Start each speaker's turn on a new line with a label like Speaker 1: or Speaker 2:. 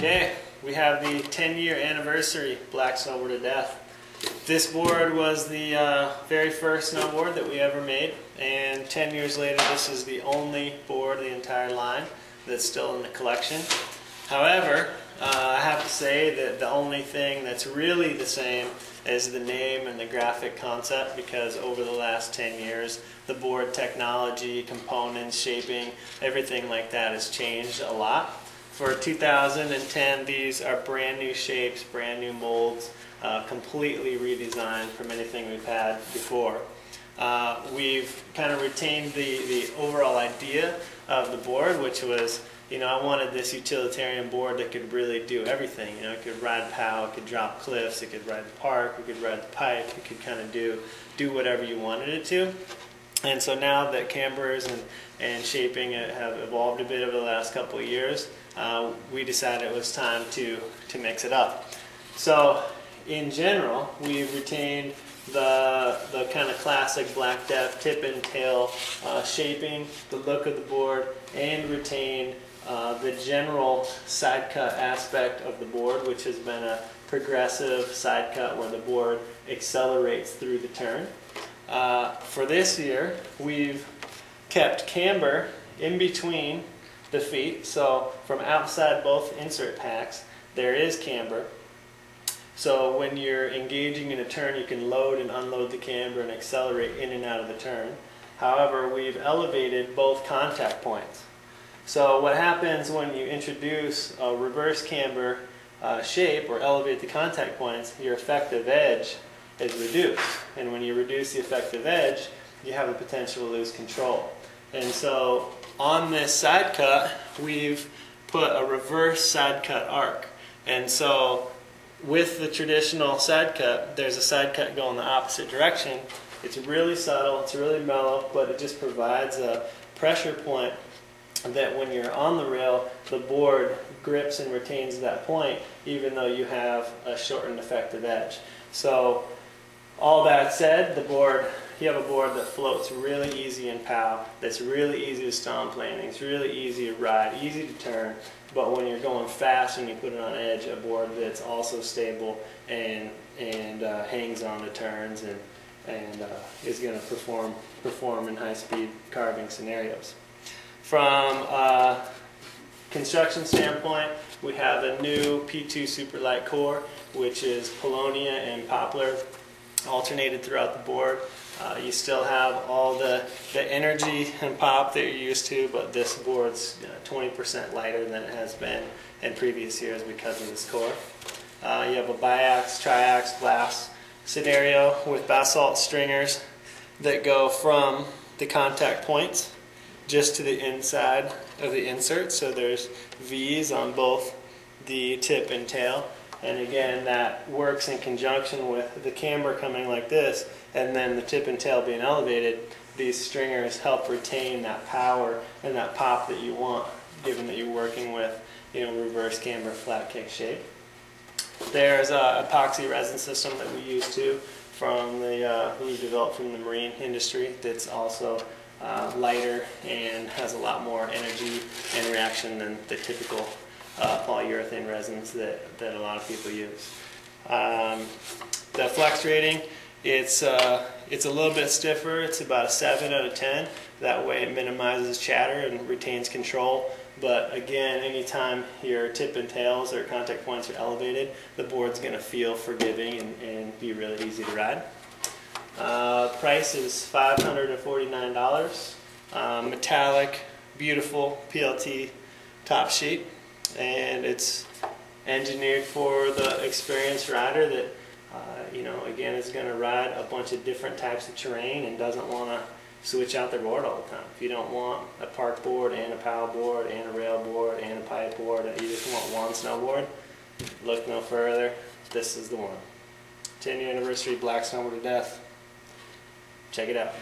Speaker 1: Okay, we have the 10-year anniversary Black Snowboard to Death. This board was the very first snowboard that we ever made, and 10 years later this is the only board, the entire line, that's still in the collection. However, I have to say that the only thing that's really the same is the name and the graphic concept, because over the last 10 years the board technology, components, shaping, everything like that has changed a lot. For 2010, these are brand new shapes, brand new molds, completely redesigned from anything we've had before. We've kind of retained the overall idea of the board, which was, I wanted this utilitarian board that could really do everything. It could ride POW, it could drop cliffs, it could ride the park, it could ride the pipe, it could kind of do whatever you wanted it to. And so now that cambers and shaping have evolved a bit over the last couple of years, we decided it was time to mix it up. So in general, we've retained the kind of classic Black Death tip and tail shaping, the look of the board, and retained the general side cut aspect of the board, which has been a progressive side cut where the board accelerates through the turn. For this year, we've kept camber in between the feet, so from outside both insert packs there is camber. So when you're engaging in a turn, you can load and unload the camber and accelerate in and out of the turn. However, we've elevated both contact points. So what happens when you introduce a reverse camber shape or elevate the contact points, your effective edge is reduced. And when you reduce the effective edge, you have the potential to lose control. And so on this side cut, we've put a reverse side cut arc. And so with the traditional side cut, there's a side cut going the opposite direction. It's really subtle, it's really mellow, but it just provides a pressure point that when you're on the rail, the board grips and retains that point, even though you have a shortened effective edge. So all that said, you have a board that floats really easy in POW, that's really easy to stomp landings, really easy to ride, easy to turn, but when you're going fast and you put it on edge, a board that's also stable and hangs on to turns and is going to perform in high-speed carving scenarios. From a construction standpoint, we have a new P2 Superlight core, which is Paulownia and poplar alternated throughout the board. You still have all the energy and pop that you're used to, but this board's 20% lighter than it has been in previous years because of this core. You have a biax, triax glass scenario with basalt stringers that go from the contact points just to the inside of the insert, so there's V's on both the tip and tail. And again, that works in conjunction with the camber coming like this, and then the tip and tail being elevated. These stringers help retain that power and that pop that you want, given that you're working with, reverse camber flat kick shape. There's an epoxy resin system that we use too, we've developed from the marine industry, that's also lighter and has a lot more energy and reaction than the typical polyurethane resins that a lot of people use. The flex rating, it's a little bit stiffer. It's about a 7 out of 10. That way it minimizes chatter and retains control. But again, anytime your tip and tails or contact points are elevated, the board's going to feel forgiving and be really easy to ride. Price is $549. Metallic, beautiful PLT top sheet. And it's engineered for the experienced rider that, again, is going to ride a bunch of different types of terrain and doesn't want to switch out their board all the time. If you don't want a park board and a POW board and a rail board and a pipe board, you just want one snowboard, look no further. This is the one. 10-year anniversary Black Snowboard to Death. Check it out.